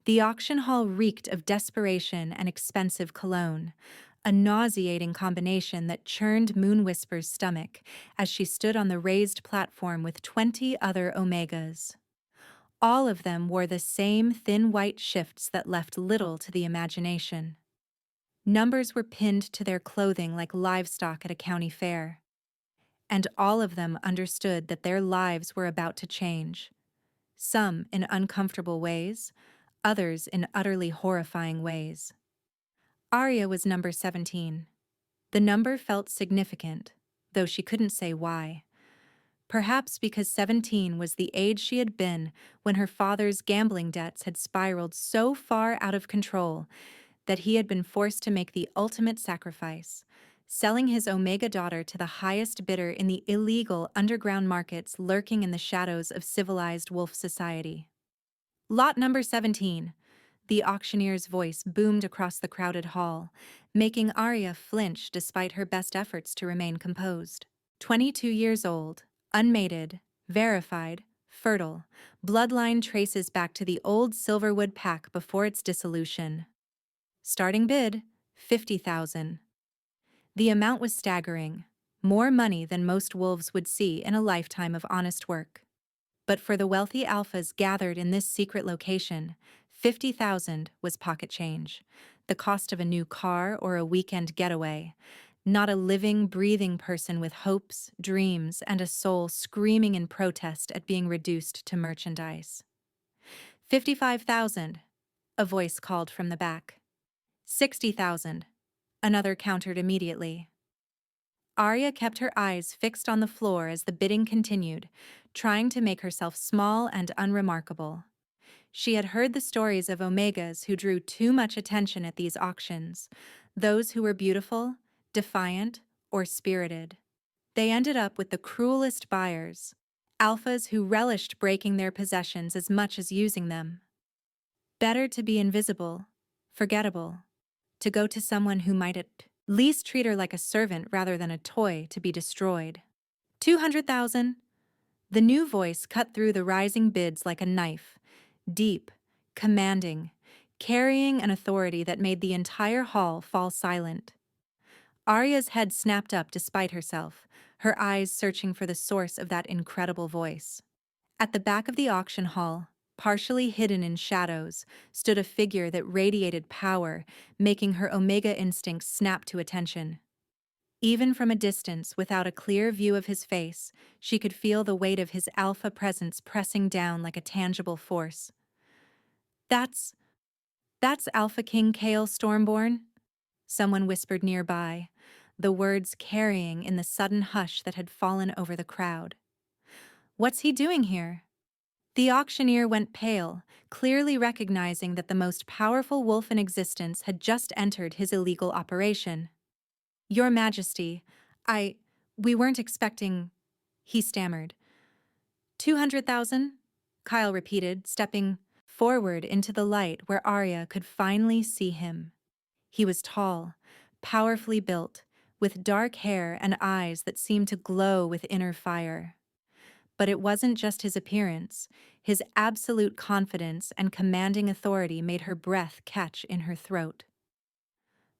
The auction hall reeked of desperation and expensive cologne, a nauseating combination that churned Moon Whisper's stomach as she stood on the raised platform with 20 other Omegas. All of them wore the same thin white shifts that left little to the imagination. Numbers were pinned to their clothing like livestock at a county fair. And all of them understood that their lives were about to change. Some in uncomfortable ways, others in utterly horrifying ways. Arya was number 17. The number felt significant, though she couldn't say why. Perhaps because 17 was the age she had been when her father's gambling debts had spiraled so far out of control that he had been forced to make the ultimate sacrifice, selling his Omega daughter to the highest bidder in the illegal underground markets lurking in the shadows of civilized wolf society. Lot number 17. The auctioneer's voice boomed across the crowded hall, making Arya flinch despite her best efforts to remain composed. 22 years old, unmated, verified, fertile, bloodline traces back to the old Silverwood pack before its dissolution. Starting bid, 50,000. The amount was staggering, more money than most wolves would see in a lifetime of honest work. But for the wealthy alphas gathered in this secret location, 50,000 was pocket change, the cost of a new car or a weekend getaway, not a living, breathing person with hopes, dreams, and a soul screaming in protest at being reduced to merchandise. 55,000, a voice called from the back. 60,000, another countered immediately. Arya kept her eyes fixed on the floor as the bidding continued, trying to make herself small and unremarkable. She had heard the stories of Omegas who drew too much attention at these auctions, those who were beautiful, defiant, or spirited. They ended up with the cruelest buyers, alphas who relished breaking their possessions as much as using them. Better to be invisible, forgettable, to go to someone who might at least treat her like a servant rather than a toy to be destroyed. 200,000. The new voice cut through the rising bids like a knife, deep, commanding, carrying an authority that made the entire hall fall silent. Arya's head snapped up despite herself, her eyes searching for the source of that incredible voice. At the back of the auction hall, partially hidden in shadows, stood a figure that radiated power, making her Omega instincts snap to attention. Even from a distance, without a clear view of his face, she could feel the weight of his alpha presence pressing down like a tangible force. That's Alpha King Kale Stormborn? Someone whispered nearby, the words carrying in the sudden hush that had fallen over the crowd. What's he doing here? The auctioneer went pale, clearly recognizing that the most powerful wolf in existence had just entered his illegal operation. Your Majesty, we weren't expecting, he stammered. 200,000? Kyle repeated, stepping forward into the light where Arya could finally see him. He was tall, powerfully built, with dark hair and eyes that seemed to glow with inner fire. But it wasn't just his appearance. His absolute confidence and commanding authority made her breath catch in her throat.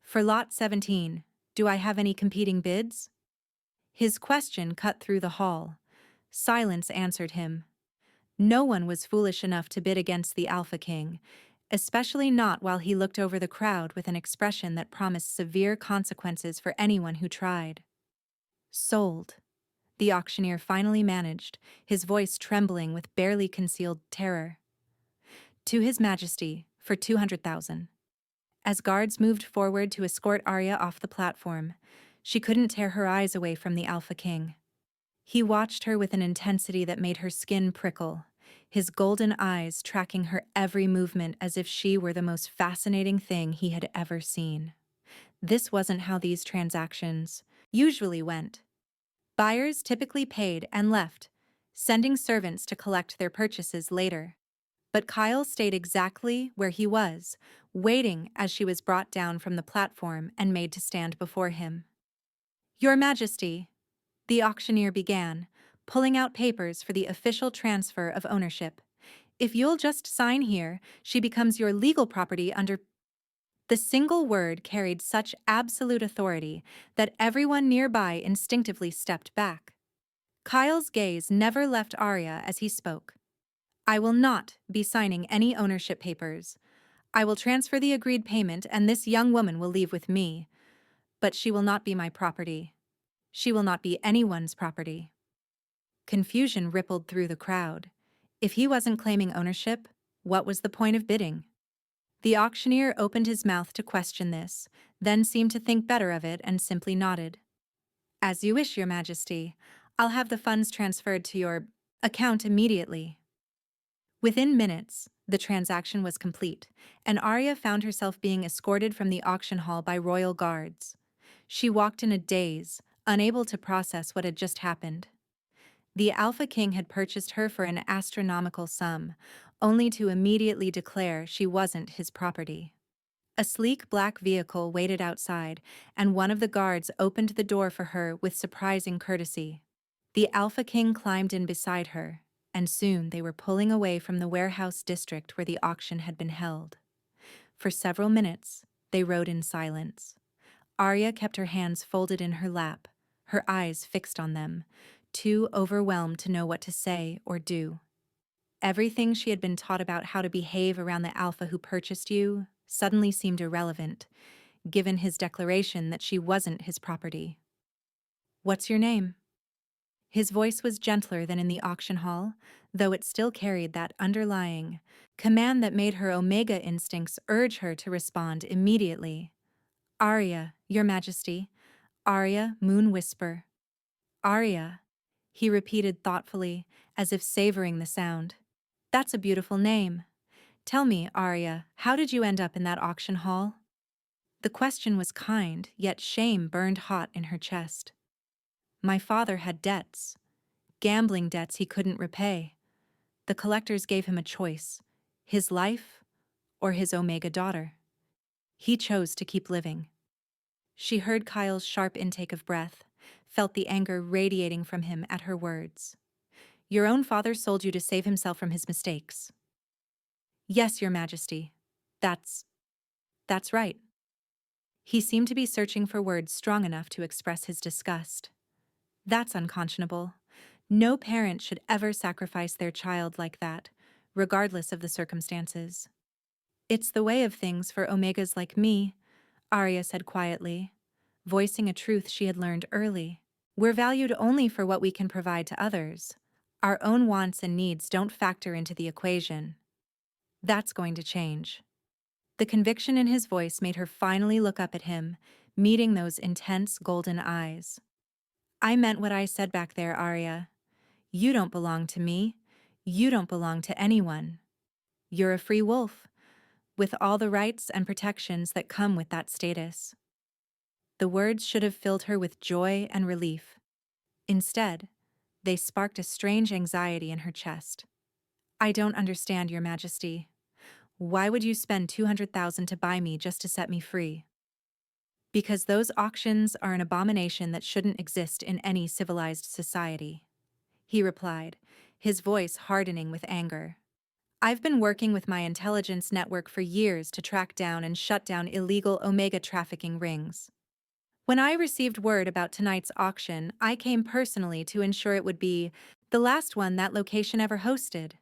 For Lot 17, do I have any competing bids? His question cut through the hall. Silence answered him. No one was foolish enough to bid against the Alpha King, especially not while he looked over the crowd with an expression that promised severe consequences for anyone who tried. Sold. The auctioneer finally managed, his voice trembling with barely concealed terror. To His Majesty, for 200,000. As guards moved forward to escort Arya off the platform, she couldn't tear her eyes away from the Alpha King. He watched her with an intensity that made her skin prickle, his golden eyes tracking her every movement as if she were the most fascinating thing he had ever seen. This wasn't how these transactions usually went. Buyers typically paid and left, sending servants to collect their purchases later. But Kyle stayed exactly where he was, waiting as she was brought down from the platform and made to stand before him. Your Majesty, the auctioneer began, pulling out papers for the official transfer of ownership. If you'll just sign here, she becomes your legal property under. The single word carried such absolute authority that everyone nearby instinctively stepped back. Kyle's gaze never left Arya as he spoke. I will not be signing any ownership papers. I will transfer the agreed payment and this young woman will leave with me. But she will not be my property. She will not be anyone's property. Confusion rippled through the crowd. If he wasn't claiming ownership, what was the point of bidding? The auctioneer opened his mouth to question this, then seemed to think better of it and simply nodded. As you wish, Your Majesty. I'll have the funds transferred to your account immediately. Within minutes, the transaction was complete, and Arya found herself being escorted from the auction hall by royal guards. She walked in a daze, unable to process what had just happened. The Alpha King had purchased her for an astronomical sum, only to immediately declare she wasn't his property. A sleek black vehicle waited outside, and one of the guards opened the door for her with surprising courtesy. The Alpha King climbed in beside her, and soon they were pulling away from the warehouse district where the auction had been held. For several minutes, they rode in silence. Arya kept her hands folded in her lap, her eyes fixed on them, too overwhelmed to know what to say or do. Everything she had been taught about how to behave around the Alpha who purchased you suddenly seemed irrelevant, given his declaration that she wasn't his property. What's your name? His voice was gentler than in the auction hall, though it still carried that underlying command that made her Omega instincts urge her to respond immediately. Arya, Your Majesty. Arya Moon Whisper. Arya, he repeated thoughtfully, as if savoring the sound. That's a beautiful name. Tell me, Arya, how did you end up in that auction hall? The question was kind, yet shame burned hot in her chest. My father had debts. Gambling debts he couldn't repay. The collectors gave him a choice, his life or his Omega daughter. He chose to keep living. She heard Kyle's sharp intake of breath, felt the anger radiating from him at her words. Your own father sold you to save himself from his mistakes. Yes, Your Majesty. That's right. He seemed to be searching for words strong enough to express his disgust. That's unconscionable. No parent should ever sacrifice their child like that, regardless of the circumstances. It's the way of things for Omegas like me, Arya said quietly, voicing a truth she had learned early. We're valued only for what we can provide to others. Our own wants and needs don't factor into the equation. That's going to change. The conviction in his voice made her finally look up at him, meeting those intense golden eyes. I meant what I said back there, Arya. You don't belong to me. You don't belong to anyone. You're a free wolf, with all the rights and protections that come with that status. The words should have filled her with joy and relief. Instead, they sparked a strange anxiety in her chest. I don't understand, Your Majesty. Why would you spend 200,000 to buy me just to set me free? Because those auctions are an abomination that shouldn't exist in any civilized society, he replied, his voice hardening with anger. I've been working with my intelligence network for years to track down and shut down illegal Omega trafficking rings. When I received word about tonight's auction, I came personally to ensure it would be the last one that location ever hosted.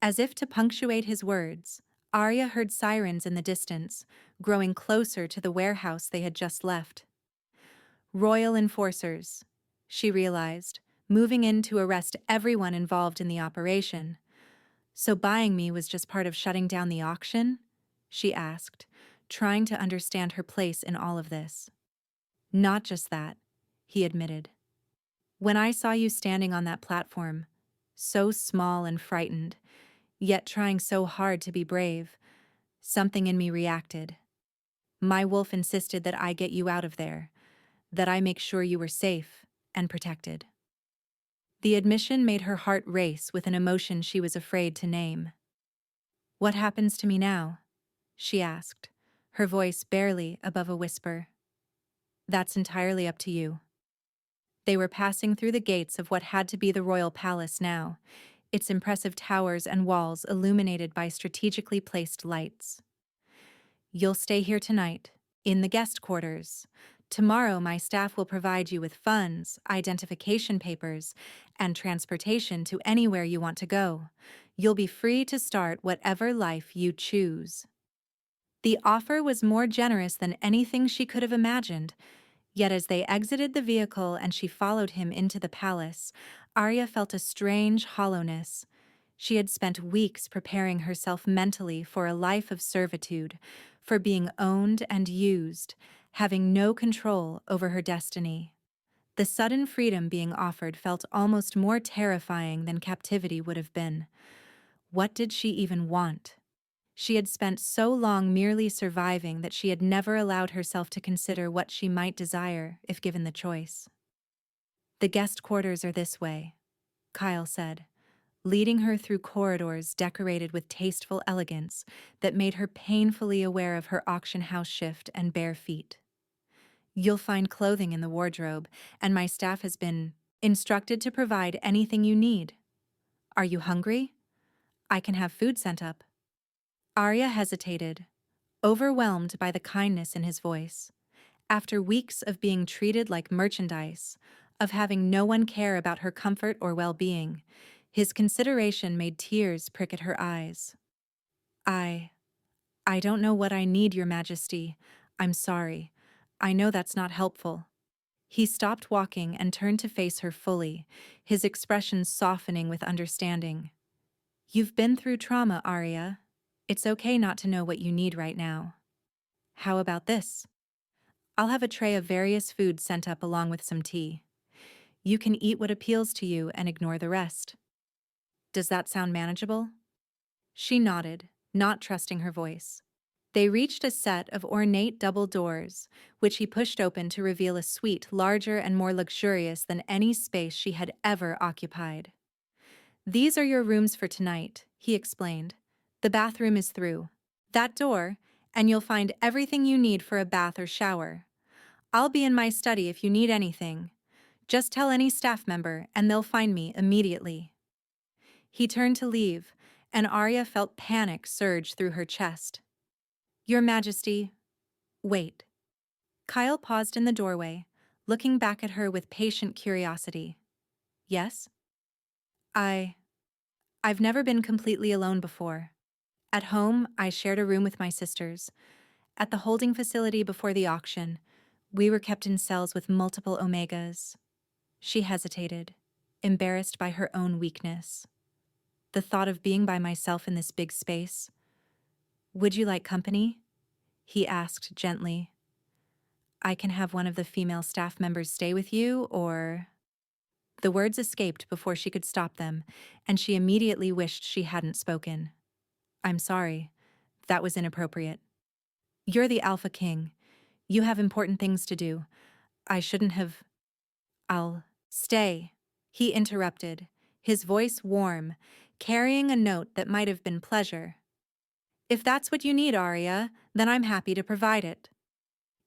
As if to punctuate his words, Arya heard sirens in the distance, growing closer to the warehouse they had just left. Royal enforcers, she realized, moving in to arrest everyone involved in the operation. So buying me was just part of shutting down the auction? She asked, trying to understand her place in all of this. Not just that, he admitted. When I saw you standing on that platform, so small and frightened, yet trying so hard to be brave, something in me reacted. My wolf insisted that I get you out of there, that I make sure you were safe and protected. The admission made her heart race with an emotion she was afraid to name. What happens to me now? She asked, her voice barely above a whisper. That's entirely up to you. They were passing through the gates of what had to be the royal palace now, its impressive towers and walls illuminated by strategically placed lights. You'll stay here tonight, in the guest quarters. Tomorrow, my staff will provide you with funds, identification papers, and transportation to anywhere you want to go. You'll be free to start whatever life you choose. The offer was more generous than anything she could have imagined, yet as they exited the vehicle and she followed him into the palace, Arya felt a strange hollowness. She had spent weeks preparing herself mentally for a life of servitude, for being owned and used, having no control over her destiny. The sudden freedom being offered felt almost more terrifying than captivity would have been. What did she even want? She had spent so long merely surviving that she had never allowed herself to consider what she might desire if given the choice. The guest quarters are this way, Kyle said, leading her through corridors decorated with tasteful elegance that made her painfully aware of her auction house shift and bare feet. You'll find clothing in the wardrobe, and my staff has been instructed to provide anything you need. Are you hungry? I can have food sent up. Arya hesitated, overwhelmed by the kindness in his voice. After weeks of being treated like merchandise, of having no one care about her comfort or well-being, his consideration made tears prick at her eyes. I don't know what I need, Your Majesty. I'm sorry. I know that's not helpful. He stopped walking and turned to face her fully, his expression softening with understanding. You've been through trauma, Arya. It's okay not to know what you need right now. How about this? I'll have a tray of various foods sent up along with some tea. You can eat what appeals to you and ignore the rest. Does that sound manageable? She nodded, not trusting her voice. They reached a set of ornate double doors, which he pushed open to reveal a suite larger and more luxurious than any space she had ever occupied. These are your rooms for tonight, he explained. The bathroom is through that door, and you'll find everything you need for a bath or shower. I'll be in my study if you need anything. Just tell any staff member, and they'll find me immediately. He turned to leave, and Arya felt panic surge through her chest. Your Majesty, wait. Kyle paused in the doorway, looking back at her with patient curiosity. Yes? I've never been completely alone before. At home, I shared a room with my sisters. At the holding facility before the auction, we were kept in cells with multiple Omegas. She hesitated, embarrassed by her own weakness. The thought of being by myself in this big space. Would you like company? He asked gently. I can have one of the female staff members stay with you, or... The words escaped before she could stop them, and she immediately wished she hadn't spoken. I'm sorry. That was inappropriate. You're the Alpha King. You have important things to do. I shouldn't have... I'll stay, he interrupted, his voice warm, carrying a note that might have been pleasure. If that's what you need, Arya, then I'm happy to provide it.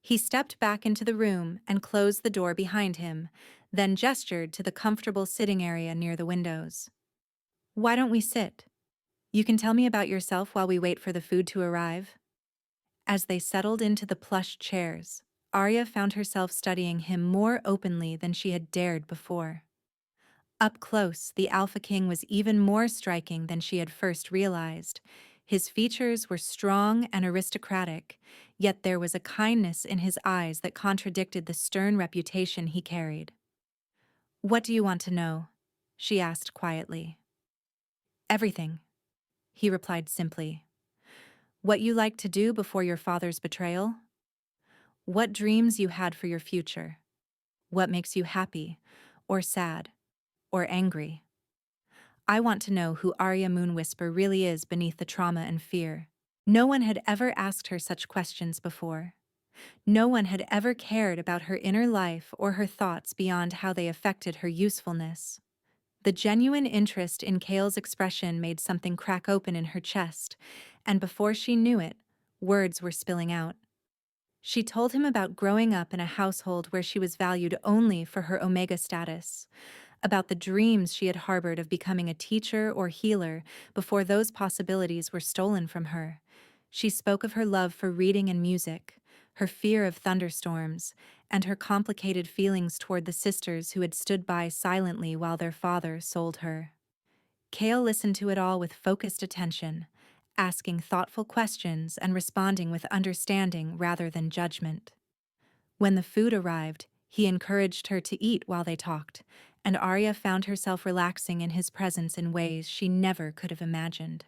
He stepped back into the room and closed the door behind him, then gestured to the comfortable sitting area near the windows. Why don't we sit? You can tell me about yourself while we wait for the food to arrive. As they settled into the plush chairs, Arya found herself studying him more openly than she had dared before. Up close, the Alpha King was even more striking than she had first realized. His features were strong and aristocratic, yet there was a kindness in his eyes that contradicted the stern reputation he carried. What do you want to know? She asked quietly. Everything, he replied simply. What you like to do before your father's betrayal? What dreams you had for your future? What makes you happy, or sad, or angry? I want to know who Arya Moonwhisper really is beneath the trauma and fear. No one had ever asked her such questions before. No one had ever cared about her inner life or her thoughts beyond how they affected her usefulness. The genuine interest in Kale's expression made something crack open in her chest, and before she knew it, words were spilling out. She told him about growing up in a household where she was valued only for her Omega status, about the dreams she had harbored of becoming a teacher or healer before those possibilities were stolen from her. She spoke of her love for reading and music, her fear of thunderstorms, and her complicated feelings toward the sisters who had stood by silently while their father sold her. Kale listened to it all with focused attention, asking thoughtful questions and responding with understanding rather than judgment. When the food arrived, he encouraged her to eat while they talked, and Arya found herself relaxing in his presence in ways she never could have imagined.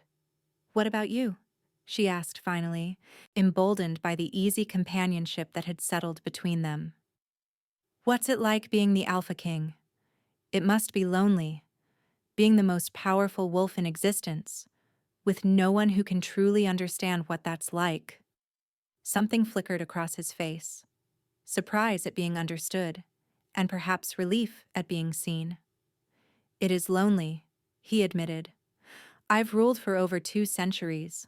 "What about you?" she asked finally, emboldened by the easy companionship that had settled between them. "What's it like being the Alpha King? It must be lonely, being the most powerful wolf in existence, with no one who can truly understand what that's like." Something flickered across his face. Surprise at being understood, and perhaps relief at being seen. "It is lonely," he admitted. "I've ruled for over 2 centuries,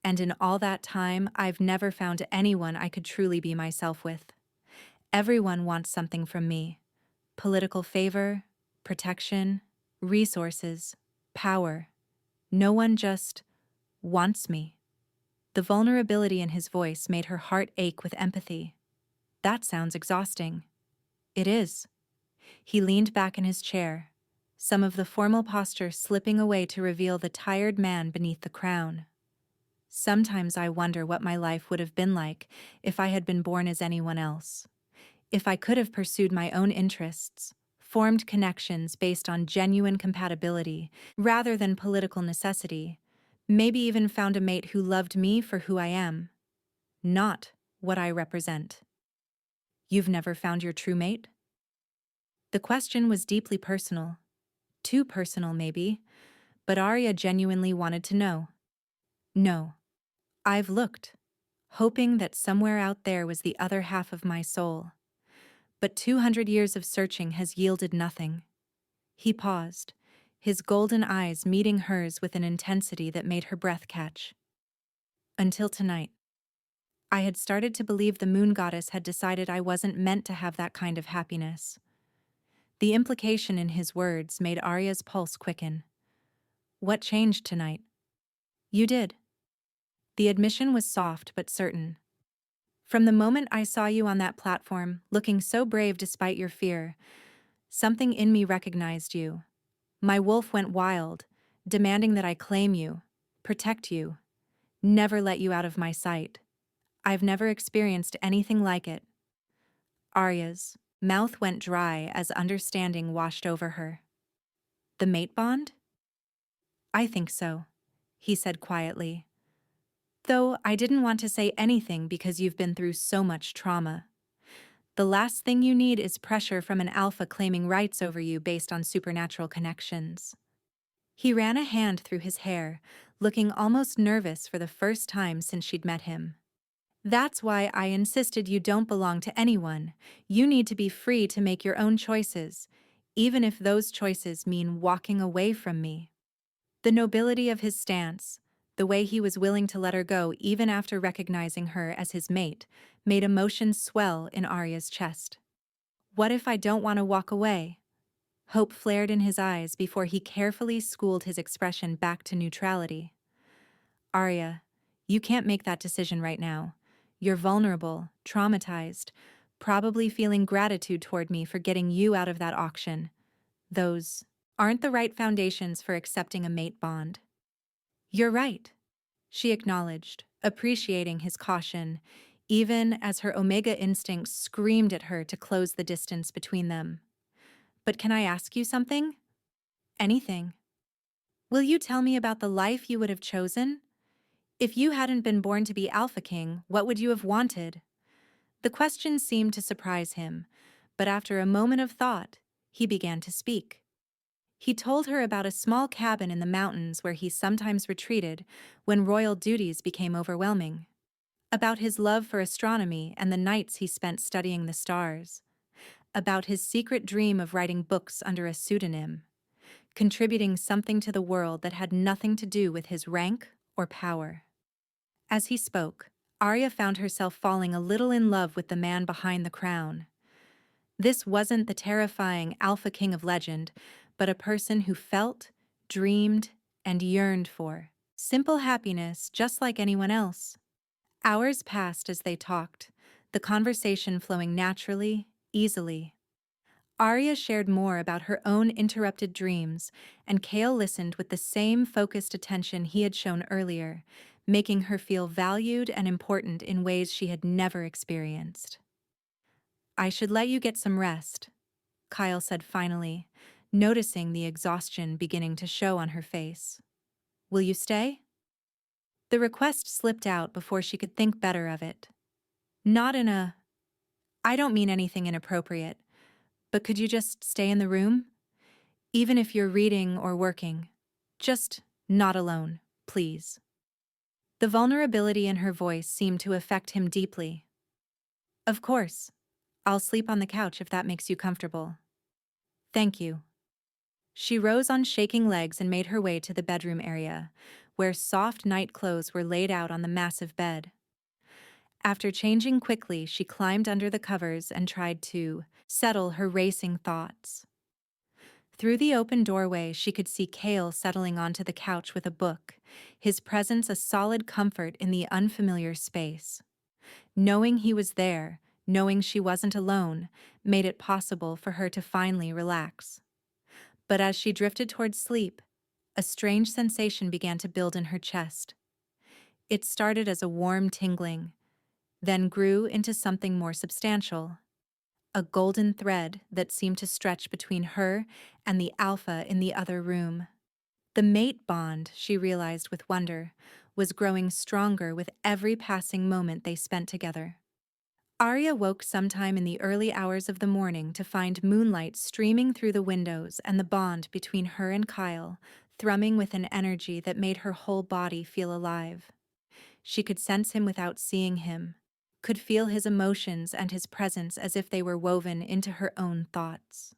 and in all that time I've never found anyone I could truly be myself with. Everyone wants something from me: political favor, protection, resources, power. No one just wants me." The vulnerability in his voice made her heart ache with empathy. "That sounds exhausting." "It is." He leaned back in his chair, some of the formal posture slipping away to reveal the tired man beneath the crown. "Sometimes I wonder what my life would have been like if I had been born as anyone else. If I could have pursued my own interests, formed connections based on genuine compatibility rather than political necessity, maybe even found a mate who loved me for who I am, not what I represent." "You've never found your true mate?" The question was deeply personal. Too personal, maybe, but Arya genuinely wanted to know. "No. I've looked, hoping that somewhere out there was the other half of my soul. But 200 years of searching has yielded nothing." He paused, his golden eyes meeting hers with an intensity that made her breath catch. "Until tonight. I had started to believe the moon goddess had decided I wasn't meant to have that kind of happiness." The implication in his words made Arya's pulse quicken. "What changed tonight?" "You did." The admission was soft but certain. "From the moment I saw you on that platform, looking so brave despite your fear, something in me recognized you. My wolf went wild, demanding that I claim you, protect you, never let you out of my sight. I've never experienced anything like it." Arya's mouth went dry as understanding washed over her. "The mate bond?" "I think so," he said quietly. "Though I didn't want to say anything because you've been through so much trauma. The last thing you need is pressure from an alpha claiming rights over you based on supernatural connections." He ran a hand through his hair, looking almost nervous for the first time since she'd met him. "That's why I insisted you don't belong to anyone. You need to be free to make your own choices, even if those choices mean walking away from me." The nobility of his stance, the way he was willing to let her go even after recognizing her as his mate, made emotions swell in Arya's chest. "What if I don't want to walk away?" Hope flared in his eyes before he carefully schooled his expression back to neutrality. "Arya, you can't make that decision right now. You're vulnerable, traumatized, probably feeling gratitude toward me for getting you out of that auction. Those aren't the right foundations for accepting a mate bond." "You're right," she acknowledged, appreciating his caution, even as her Omega instincts screamed at her to close the distance between them. "But can I ask you something?" "Anything." "Will you tell me about the life you would have chosen? If you hadn't been born to be Alpha King, what would you have wanted?" The question seemed to surprise him, but after a moment of thought, he began to speak. He told her about a small cabin in the mountains where he sometimes retreated when royal duties became overwhelming. About his love for astronomy and the nights he spent studying the stars. About his secret dream of writing books under a pseudonym, contributing something to the world that had nothing to do with his rank or power. As he spoke, Arya found herself falling a little in love with the man behind the crown. This wasn't the terrifying Alpha King of legend, but a person who felt, dreamed, and yearned for simple happiness just like anyone else. Hours passed as they talked, the conversation flowing naturally, easily. Arya shared more about her own interrupted dreams, and Kale listened with the same focused attention he had shown earlier, making her feel valued and important in ways she had never experienced. I should let you get some rest, Kyle said finally, noticing the exhaustion beginning to show on her face. Will you stay? The request slipped out before she could think better of it. Not in a, I don't mean anything inappropriate, but could you just stay in the room? Even if you're reading or working. Just not alone, please. The vulnerability in her voice seemed to affect him deeply. Of course. I'll sleep on the couch if that makes you comfortable. Thank you. She rose on shaking legs and made her way to the bedroom area, where soft night clothes were laid out on the massive bed. After changing quickly, she climbed under the covers and tried to settle her racing thoughts. Through the open doorway, she could see Kale settling onto the couch with a book, his presence a solid comfort in the unfamiliar space. Knowing he was there, knowing she wasn't alone, made it possible for her to finally relax. But as she drifted towards sleep, a strange sensation began to build in her chest. It started as a warm tingling, then grew into something more substantial. A golden thread that seemed to stretch between her and the alpha in the other room. The mate bond, she realized with wonder, was growing stronger with every passing moment they spent together. Arya woke sometime in the early hours of the morning to find moonlight streaming through the windows and the bond between her and Kyle thrumming with an energy that made her whole body feel alive. She could sense him without seeing him, could feel his emotions and his presence as if they were woven into her own thoughts.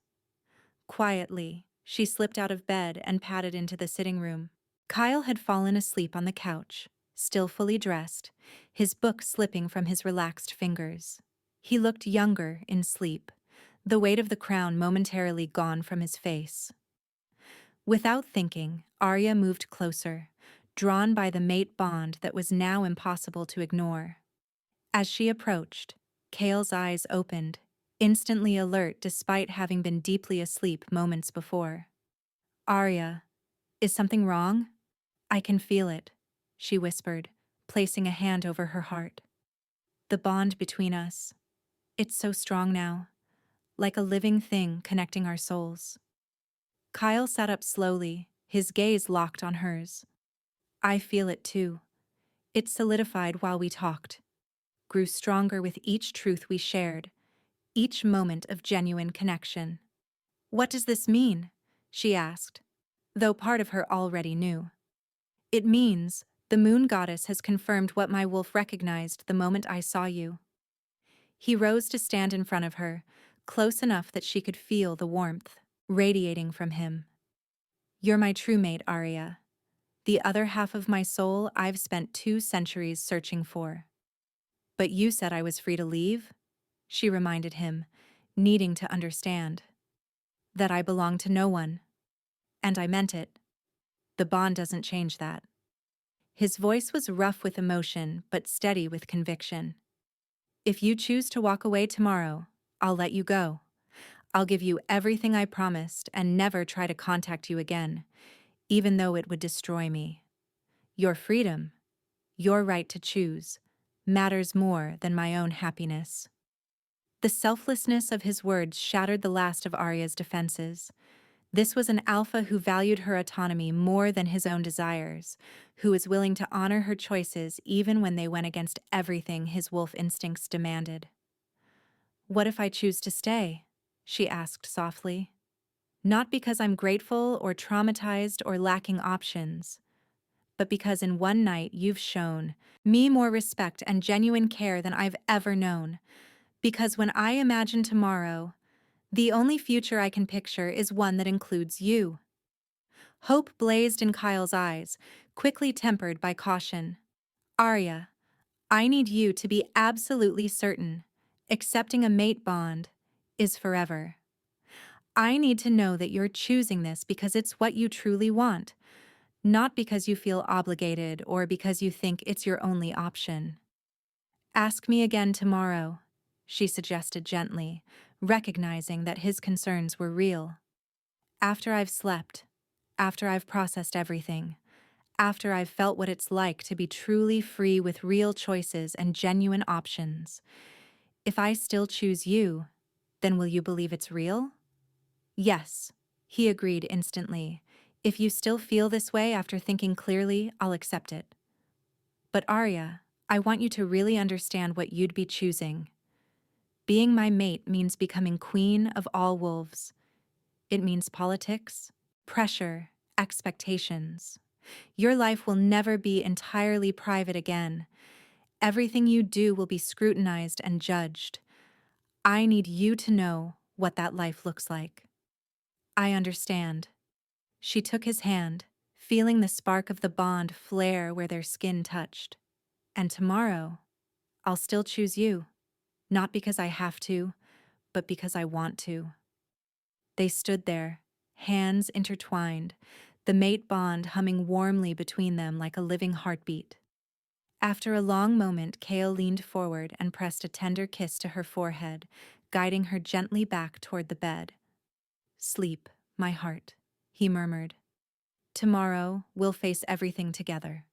Quietly, she slipped out of bed and padded into the sitting room. Kyle had fallen asleep on the couch, still fully dressed, his book slipping from his relaxed fingers. He looked younger in sleep, the weight of the crown momentarily gone from his face. Without thinking, Arya moved closer, drawn by the mate bond that was now impossible to ignore. As she approached, Kale's eyes opened, instantly alert despite having been deeply asleep moments before. Arya, is something wrong? I can feel it, she whispered, placing a hand over her heart. The bond between us. It's so strong now, like a living thing connecting our souls. Kyle sat up slowly, his gaze locked on hers. I feel it too. It solidified while we talked, grew stronger with each truth we shared, each moment of genuine connection. What does this mean? She asked, though part of her already knew. It means the moon goddess has confirmed what my wolf recognized the moment I saw you. He rose to stand in front of her, close enough that she could feel the warmth radiating from him. You're my true mate, Arya. The other half of my soul I've spent 2 centuries searching for. But you said I was free to leave? She reminded him, needing to understand. That I belong to no one. And I meant it. The bond doesn't change that. His voice was rough with emotion, but steady with conviction. If you choose to walk away tomorrow, I'll let you go. I'll give you everything I promised and never try to contact you again, even though it would destroy me. Your freedom, your right to choose, matters more than my own happiness. The selflessness of his words shattered the last of Arya's defenses. This was an alpha who valued her autonomy more than his own desires, who was willing to honor her choices even when they went against everything his wolf instincts demanded. What if I choose to stay? She asked softly. Not because I'm grateful or traumatized or lacking options, but because in one night you've shown me more respect and genuine care than I've ever known. Because when I imagine tomorrow, the only future I can picture is one that includes you. Hope blazed in Kyle's eyes, quickly tempered by caution. Arya, I need you to be absolutely certain. Accepting a mate bond, is forever. I need to know that you're choosing this because it's what you truly want, not because you feel obligated or because you think it's your only option. Ask me again tomorrow, she suggested gently, recognizing that his concerns were real. After I've slept, after I've processed everything, after I've felt what it's like to be truly free with real choices and genuine options. If I still choose you, then will you believe it's real? Yes, he agreed instantly. If you still feel this way after thinking clearly, I'll accept it. But Arya, I want you to really understand what you'd be choosing. Being my mate means becoming queen of all wolves. It means politics, pressure, expectations. Your life will never be entirely private again. Everything you do will be scrutinized and judged. I need you to know what that life looks like. I understand. She took his hand, feeling the spark of the bond flare where their skin touched. And tomorrow, I'll still choose you, not because I have to, but because I want to. They stood there, hands intertwined, the mate bond humming warmly between them like a living heartbeat. After a long moment, Kale leaned forward and pressed a tender kiss to her forehead, guiding her gently back toward the bed. Sleep, my heart, he murmured. Tomorrow, we'll face everything together.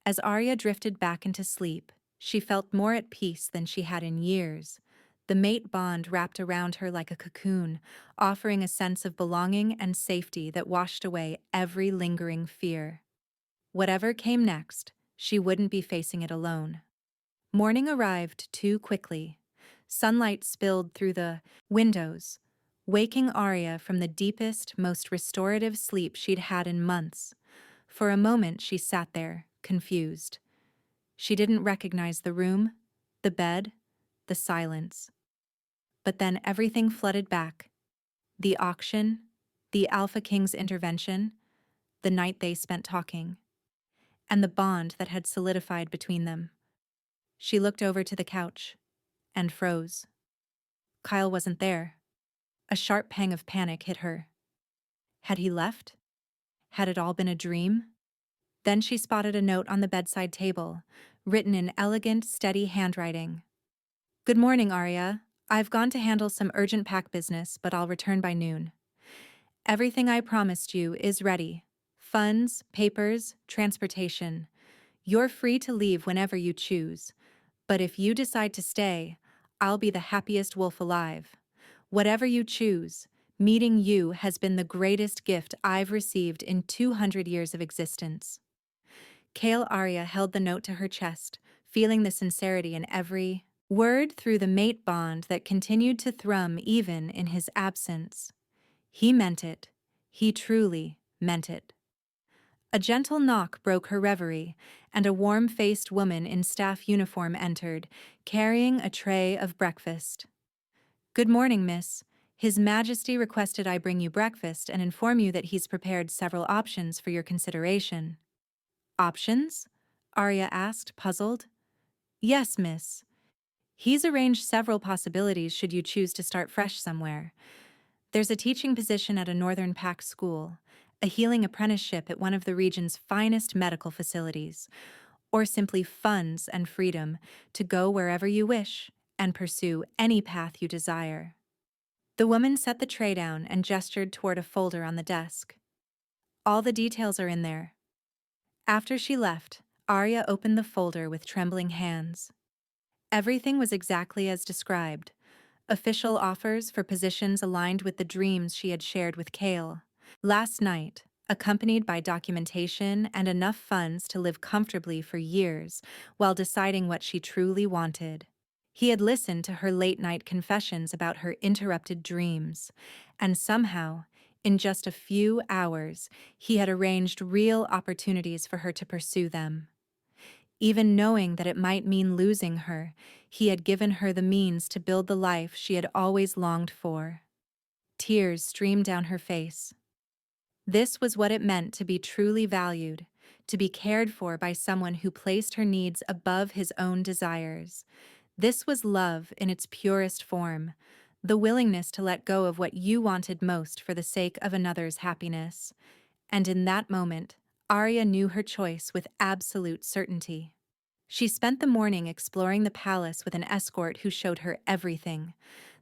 As Arya drifted back into sleep, she felt more at peace than she had in years. The mate bond wrapped around her like a cocoon, offering a sense of belonging and safety that washed away every lingering fear. Whatever came next, she wouldn't be facing it alone. Morning arrived too quickly. Sunlight spilled through the windows, waking Arya from the deepest, most restorative sleep she'd had in months. For a moment she sat there, confused. She didn't recognize the room, the bed, the silence. But then everything flooded back. The auction, the Alpha King's intervention, the night they spent talking, and the bond that had solidified between them. She looked over to the couch and froze. Kyle wasn't there. A sharp pang of panic hit her. Had he left? Had it all been a dream? Then she spotted a note on the bedside table, written in elegant, steady handwriting. Good morning, Arya. I've gone to handle some urgent pack business, but I'll return by noon. Everything I promised you is ready. Funds, papers, transportation. You're free to leave whenever you choose. But if you decide to stay, I'll be the happiest wolf alive. Whatever you choose, meeting you has been the greatest gift I've received in 200 years of existence. Kale Arya held the note to her chest, feeling the sincerity in every word through the mate bond that continued to thrum even in his absence. He meant it. He truly meant it. A gentle knock broke her reverie, and a warm-faced woman in staff uniform entered, carrying a tray of breakfast. Good morning, miss. His Majesty requested I bring you breakfast and inform you that he's prepared several options for your consideration. Options? Arya asked, puzzled. Yes, miss. He's arranged several possibilities should you choose to start fresh somewhere. There's a teaching position at a Northern Pack school, a healing apprenticeship at one of the region's finest medical facilities, or simply funds and freedom to go wherever you wish and pursue any path you desire. The woman set the tray down and gestured toward a folder on the desk. All the details are in there. After she left, Arya opened the folder with trembling hands. Everything was exactly as described. Official offers for positions aligned with the dreams she had shared with Kale. Last night, accompanied by documentation and enough funds to live comfortably for years while deciding what she truly wanted. He had listened to her late-night confessions about her interrupted dreams, and somehow, in just a few hours, he had arranged real opportunities for her to pursue them. Even knowing that it might mean losing her, he had given her the means to build the life she had always longed for. Tears streamed down her face. This was what it meant to be truly valued, to be cared for by someone who placed her needs above his own desires. This was love in its purest form, the willingness to let go of what you wanted most for the sake of another's happiness. And in that moment, Arya knew her choice with absolute certainty. She spent the morning exploring the palace with an escort who showed her everything: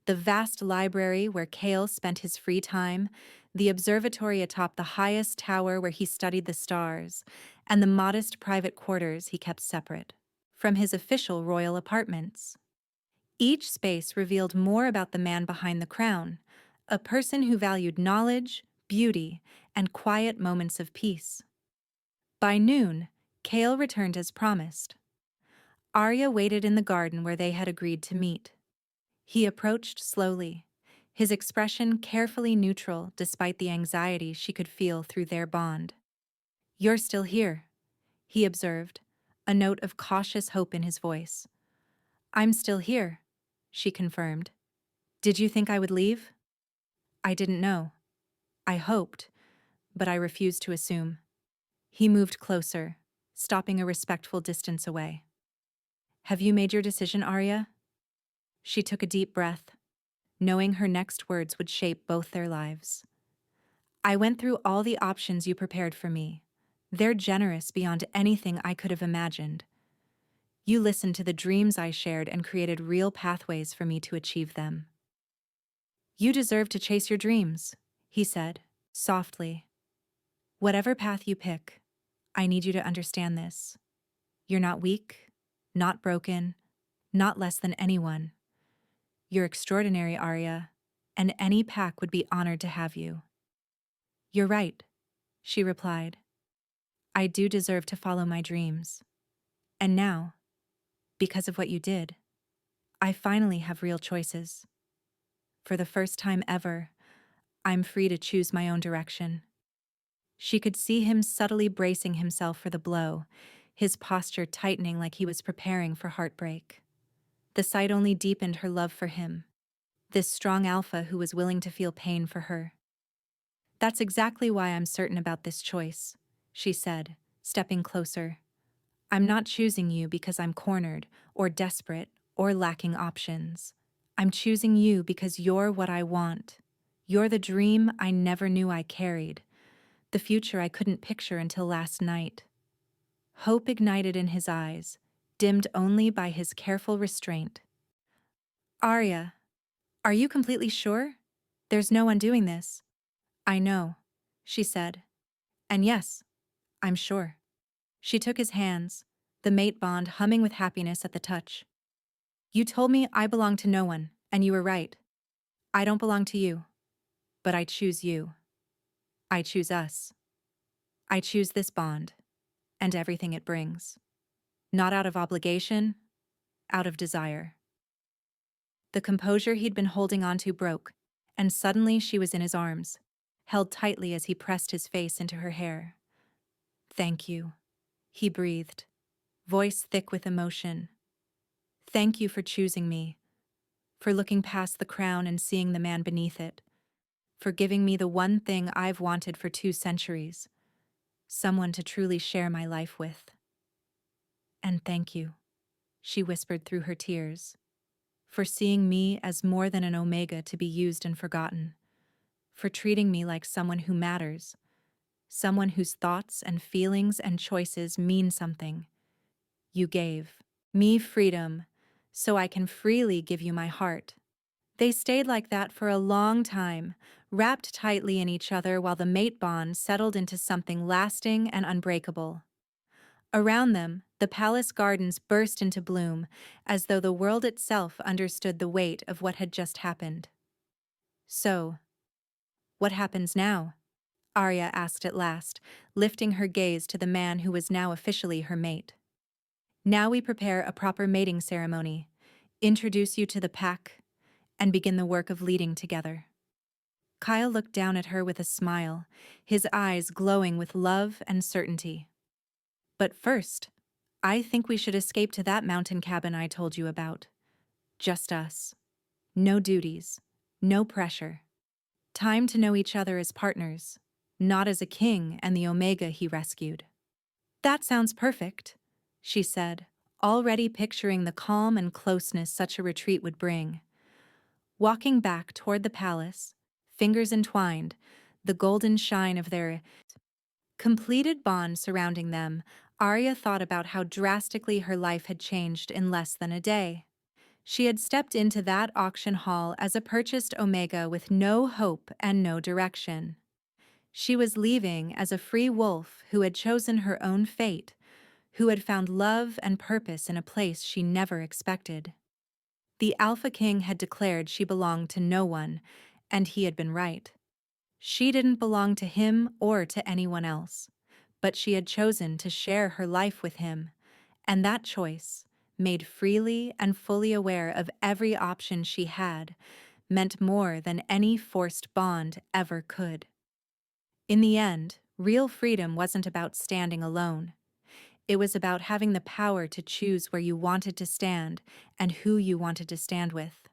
the vast library where Kale spent his free time, the observatory atop the highest tower where he studied the stars, and the modest private quarters he kept separate from his official royal apartments. Each space revealed more about the man behind the crown, a person who valued knowledge, beauty, and quiet moments of peace. By noon, Kale returned as promised. Arya waited in the garden where they had agreed to meet. He approached slowly, his expression carefully neutral despite the anxiety she could feel through their bond. "You're still here," he observed, a note of cautious hope in his voice. "I'm still here," she confirmed. "Did you think I would leave?" "I didn't know. I hoped, but I refused to assume." He moved closer, stopping a respectful distance away. "Have you made your decision, Arya?" She took a deep breath, knowing her next words would shape both their lives. "I went through all the options you prepared for me. They're generous beyond anything I could have imagined. You listened to the dreams I shared and created real pathways for me to achieve them." "You deserve to chase your dreams," he said, softly. "Whatever path you pick, I need you to understand this. You're not weak, not broken, not less than anyone. You're extraordinary, Arya, and any pack would be honored to have you." "You're right," she replied. "I do deserve to follow my dreams. And now, because of what you did, I finally have real choices. For the first time ever, I'm free to choose my own direction." She could see him subtly bracing himself for the blow, his posture tightening like he was preparing for heartbreak. The sight only deepened her love for him, this strong alpha who was willing to feel pain for her. "That's exactly why I'm certain about this choice," she said, stepping closer. "I'm not choosing you because I'm cornered, or desperate, or lacking options. I'm choosing you because you're what I want. You're the dream I never knew I carried, the future I couldn't picture until last night." Hope ignited in his eyes, dimmed only by his careful restraint. "Arya, are you completely sure? There's no undoing this." "I know," she said. "And yes, I'm sure." She took his hands, the mate bond humming with happiness at the touch. "You told me I belong to no one, and you were right. I don't belong to you. But I choose you. I choose us. I choose this bond, and everything it brings. Not out of obligation, out of desire." The composure he'd been holding onto broke, and suddenly she was in his arms, held tightly as he pressed his face into her hair. "Thank you," he breathed, voice thick with emotion. "Thank you for choosing me, for looking past the crown and seeing the man beneath it, for giving me the one thing I've wanted for 2 centuries, someone to truly share my life with." "And thank you," she whispered through her tears, "for seeing me as more than an omega to be used and forgotten, for treating me like someone who matters, someone whose thoughts and feelings and choices mean something. You gave me freedom, so I can freely give you my heart." They stayed like that for a long time, wrapped tightly in each other while the mate bond settled into something lasting and unbreakable. Around them, the palace gardens burst into bloom, as though the world itself understood the weight of what had just happened. "So, what happens now?" Arya asked at last, lifting her gaze to the man who was now officially her mate. "Now we prepare a proper mating ceremony, introduce you to the pack, and begin the work of leading together." Kyle looked down at her with a smile, his eyes glowing with love and certainty. "But first, I think we should escape to that mountain cabin I told you about. Just us. No duties, no pressure. Time to know each other as partners, not as a king and the Omega he rescued." "That sounds perfect," she said, already picturing the calm and closeness such a retreat would bring. Walking back toward the palace, fingers entwined, the golden shine of their completed bond surrounding them, Arya thought about how drastically her life had changed in less than a day. She had stepped into that auction hall as a purchased Omega with no hope and no direction. She was leaving as a free wolf who had chosen her own fate, who had found love and purpose in a place she never expected. The Alpha King had declared she belonged to no one, and he had been right. She didn't belong to him or to anyone else, but she had chosen to share her life with him, and that choice, made freely and fully aware of every option she had, meant more than any forced bond ever could. In the end, real freedom wasn't about standing alone. It was about having the power to choose where you wanted to stand and who you wanted to stand with.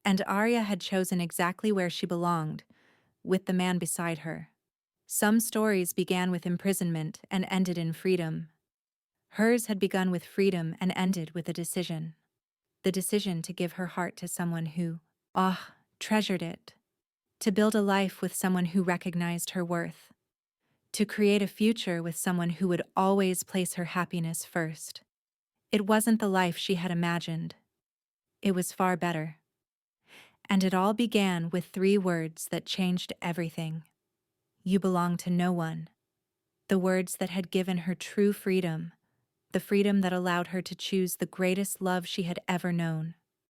And Arya had chosen exactly where she belonged, with the man beside her. Some stories began with imprisonment and ended in freedom. Hers had begun with freedom and ended with a decision. The decision to give her heart to someone who, treasured it. To build a life with someone who recognized her worth. To create a future with someone who would always place her happiness first. It wasn't the life she had imagined. It was far better. And it all began with 3 words that changed everything. You belong to no one. The words that had given her true freedom, the freedom that allowed her to choose the greatest love she had ever known.